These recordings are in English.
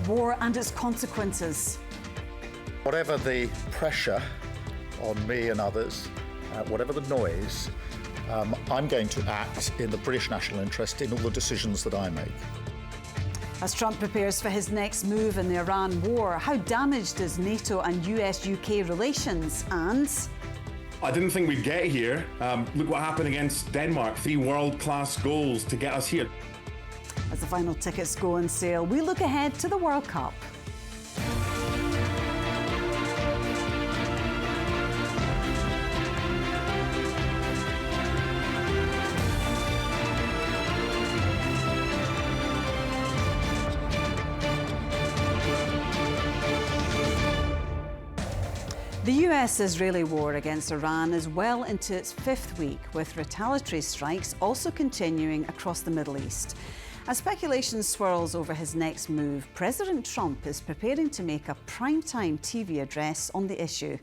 war and its consequences. Whatever the pressure on me and others, whatever the noise, I'm going to act in the British national interest in all the decisions that I make. As Trump prepares for his next move in the Iran war, how damaged is NATO and US-UK relations? And I didn't think we'd get here. Look what happened against Denmark. 3 world-class goals to get us here. as the final tickets go on sale, we look ahead to the World Cup. The US-Israeli war against Iran is well into its 5th week, with retaliatory strikes also continuing across the Middle East. As speculation swirls over his next move, President Trump is preparing to make a primetime TV address on the issue.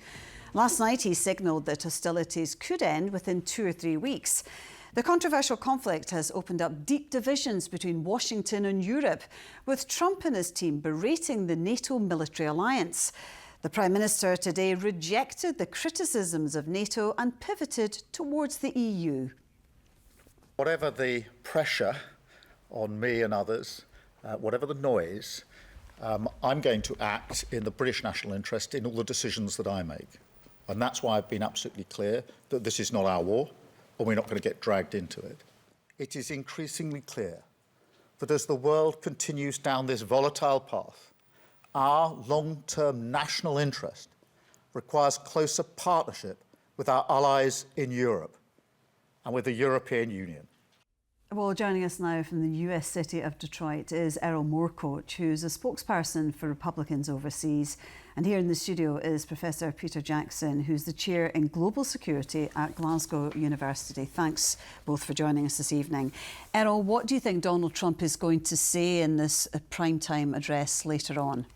Last night, he signalled that hostilities could end within 2 or 3 weeks. The controversial conflict has opened up deep divisions between Washington and Europe, with Trump and his team berating the NATO military alliance. The Prime Minister today rejected the criticisms of NATO and pivoted towards the EU. Whatever the pressure on me and others, whatever the noise, I'm going to act in the British national interest in all the decisions that I make. And that's why I've been absolutely clear that this is not our war, and we're not going to get dragged into it. It is increasingly clear that as the world continues down this volatile path, our long-term national interest requires closer partnership with our allies in Europe and with the European Union. Well, joining us now from the US city of Detroit is Erol Morkoc, who's a spokesperson for Republicans overseas. And here in the studio is Professor Peter Jackson, who's the chair in global security at Glasgow University. Thanks both for joining us this evening. Erol, what do you think Donald Trump is going to say in this primetime address later on?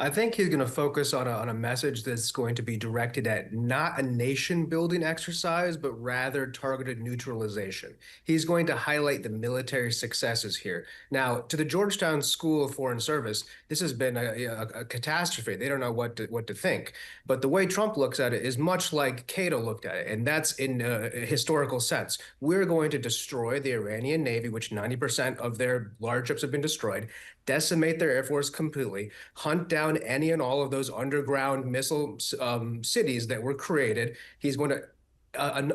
I think he's going to focus on a message that's going to be directed at not a nation-building exercise, but rather targeted neutralization. He's going to highlight the military successes here. Now, to the Georgetown School of Foreign Service, this has been a catastrophe. They don't know what to think. But the way Trump looks at it is much like Cato looked at it, and that's in a historical sense. We're going to destroy the Iranian Navy, which 90% of their large ships have been destroyed, decimate their air force completely, hunt down any and all of those underground missile cities that were created. He's going to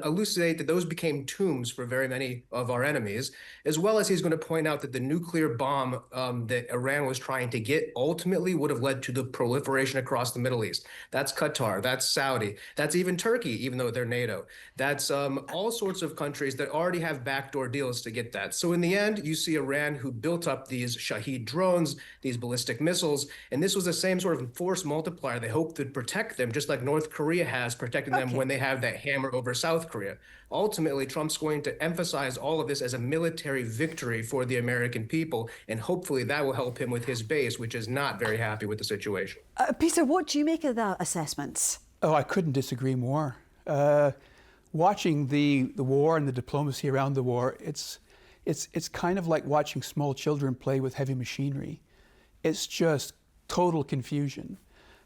elucidate that those became tombs for very many of our enemies, as well as he's going to point out that the nuclear bomb that Iran was trying to get ultimately would have led to the proliferation across the Middle East. That's Qatar, that's Saudi, that's even Turkey, even though they're NATO. That's all sorts of countries that already have backdoor deals to get that. So in the end, you see Iran, who built up these Shahed drones, these ballistic missiles, and this was the same sort of force multiplier they hoped would protect them, just like North Korea has protected them when they have that hammer over South Korea. Ultimately, Trump's going to emphasize all of this as a military victory for the American people, and hopefully that will help him with his base, which is not very happy with the situation. Peter, what do you make of that assessment? Oh, I couldn't disagree more. Watching the war and the diplomacy around the war, it's kind of like watching small children play with heavy machinery. It's just total confusion.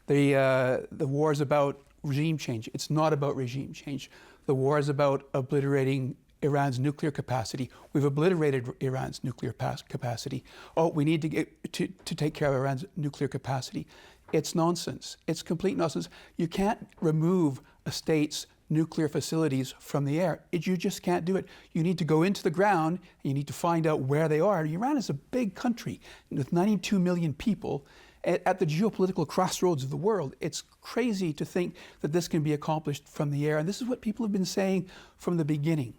The war is about regime change. It's not about regime change. The war is about obliterating Iran's nuclear capacity. We've obliterated Iran's nuclear capacity. Oh, we need to get to take care of Iran's nuclear capacity. It's nonsense. It's complete nonsense. You can't remove a state's nuclear facilities from the air. You just can't do it. You need to go into the ground, and you need to find out where they are. Iran is a big country with 92 million people at the geopolitical crossroads of the world. It's crazy to think that this can be accomplished from the air. And this is what people have been saying from the beginning.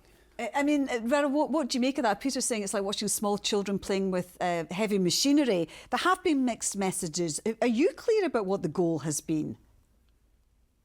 I mean, what do you make of that? Peter's saying it's like watching small children playing with heavy machinery. There have been mixed messages. Are you clear about what the goal has been?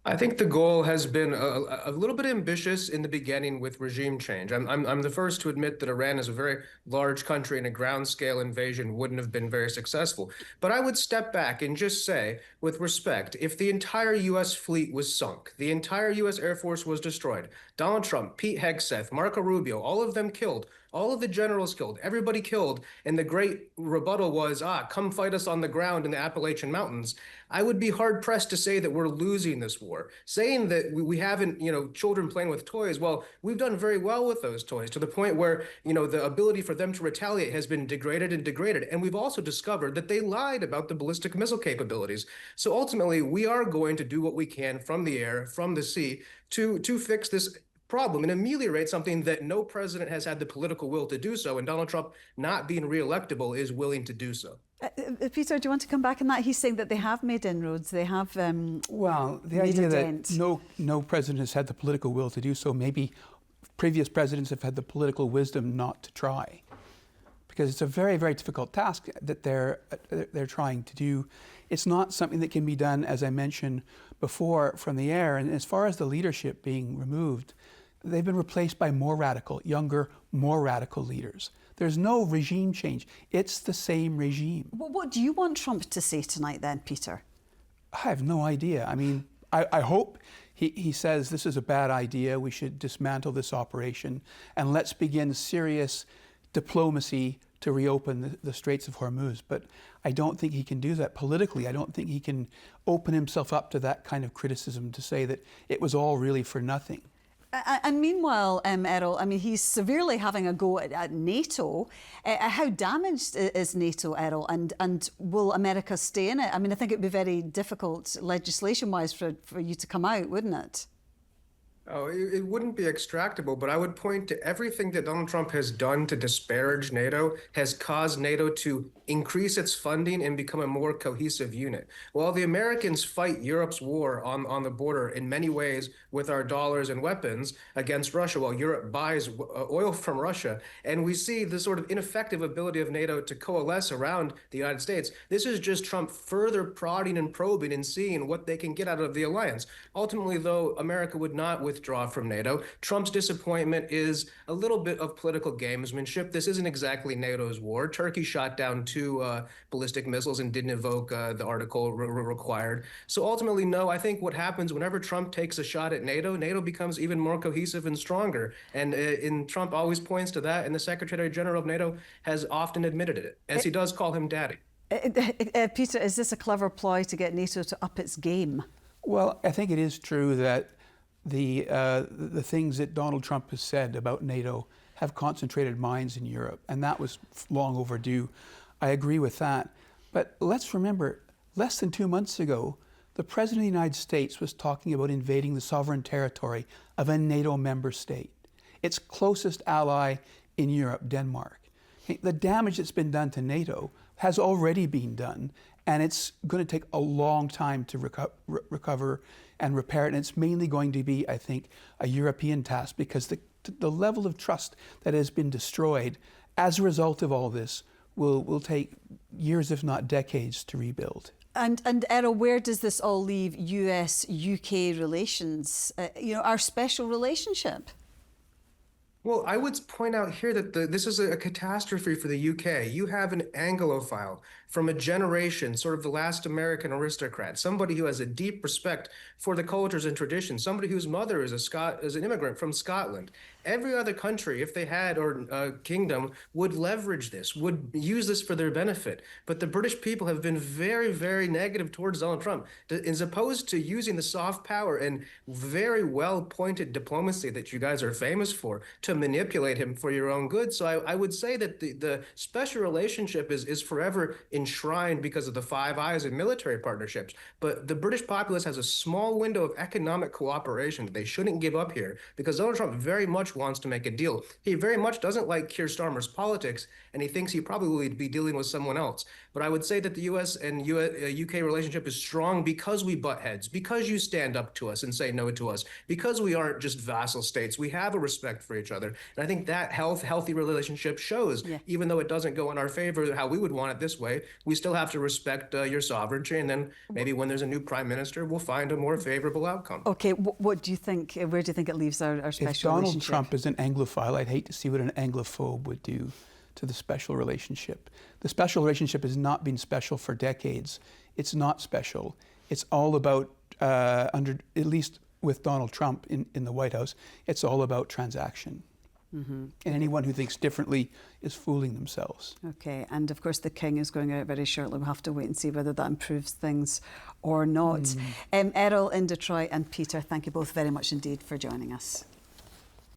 I think the goal has been a little bit ambitious in the beginning with regime change. I'm the first to admit that Iran is a very large country and a ground scale invasion wouldn't have been very successful. But I would step back and just say, with respect, if the entire U.S. fleet was sunk, the entire U.S. Air Force was destroyed, Donald Trump, Pete Hegseth, Marco Rubio, all of them killed, all of the generals killed, everybody killed, and the great rebuttal was, come fight us on the ground in the Appalachian Mountains, I would be hard-pressed to say that we're losing this war. Saying that we haven't, children playing with toys, well, we've done very well with those toys to the point where, the ability for them to retaliate has been degraded and degraded. And we've also discovered that they lied about the ballistic missile capabilities. So ultimately, we are going to do what we can from the air, from the sea, to fix this problem and ameliorate something that no president has had the political will to do so, and Donald Trump, not being re-electable, is willing to do so. Peter, do you want to come back on that? He's saying that they have made inroads. They have well, the made idea a that dent. no president has had the political will to do so. Maybe previous presidents have had the political wisdom not to try, because it's a very, very difficult task that they're trying to do. It's not something that can be done, as I mentioned before, from the air. And as far as the leadership being removed, they've been replaced by more radical, younger, more radical leaders. There's no regime change. It's the same regime. Well, what do you want Trump to say tonight then, Peter? I have no idea. I mean, I hope he says this is a bad idea. We should dismantle this operation and let's begin serious diplomacy to reopen the Straits of Hormuz. But I don't think he can do that politically. I don't think he can open himself up to that kind of criticism to say that it was all really for nothing. And meanwhile, Erol, I mean, he's severely having a go at NATO. How damaged is NATO, Erol? And will America stay in it? I mean, I think it would be very difficult legislation-wise for you to come out, wouldn't it? Oh, it wouldn't be extractable, but I would point to everything that Donald Trump has done to disparage NATO has caused NATO to increase its funding and become a more cohesive unit. While the Americans fight Europe's war on the border in many ways with our dollars and weapons against Russia, while Europe buys oil from Russia, and we see the sort of ineffective ability of NATO to coalesce around the United States, this is just Trump further prodding and probing and seeing what they can get out of the alliance. Ultimately, though, America would not withdraw from NATO. Trump's disappointment is a little bit of political gamesmanship. This isn't exactly NATO's war. Turkey shot down 2 ballistic missiles and didn't invoke the article required. So ultimately, no, I think what happens whenever Trump takes a shot at NATO, NATO becomes even more cohesive and stronger. And Trump always points to that, and the Secretary General of NATO has often admitted it, as he does call him daddy. Peter, is this a clever ploy to get NATO to up its game? Well, I think it is true that the things that Donald Trump has said about NATO have concentrated minds in Europe, and that was long overdue. I agree with that. But let's remember, less than 2 months ago, the President of the United States was talking about invading the sovereign territory of a NATO member state, its closest ally in Europe, Denmark. The damage that's been done to NATO has already been done, and it's going to take a long time to recover and repair it. And it's mainly going to be, I think, a European task, because the level of trust that has been destroyed as a result of all this will take years, if not decades, to rebuild. And Erol, where does this all leave US-UK relations, our special relationship? Well, I would point out here that this is a catastrophe for the UK. You have an Anglophile from a generation, sort of the last American aristocrat, somebody who has a deep respect for the cultures and traditions, somebody whose mother is an immigrant from Scotland. Every other country, if they had, or kingdom, would leverage this, would use this for their benefit. But the British people have been very, very negative towards Donald Trump, as opposed to using the soft power and very well-pointed diplomacy that you guys are famous for to manipulate him for your own good. So I would say that the special relationship is forever enshrined because of the Five Eyes and military partnerships. But the British populace has a small window of economic cooperation that they shouldn't give up here, because Donald Trump very much wants to make a deal. He very much doesn't like Keir Starmer's politics, and he thinks he probably would be dealing with someone else. But I would say that the U.S. and UK relationship is strong because we butt heads, because you stand up to us and say no to us, because we aren't just vassal states. We have a respect for each other. And I think that healthy relationship shows, even though it doesn't go in our favor how we would want it this way, we still have to respect your sovereignty. And then maybe when there's a new prime minister, we'll find a more favorable outcome. Okay, what do you think? Where do you think it leaves our special relationship? If Donald Trump is an Anglophile, I'd hate to see what an Anglophobe would do to the special relationship. The special relationship has not been special for decades. It's not special. It's all about, at least with Donald Trump in the White House, it's all about transaction. And anyone who thinks differently is fooling themselves. Okay, and of course the King is going out very shortly. We'll have to wait and see whether that improves things or not. Erol in Detroit and Peter, thank you both very much indeed for joining us.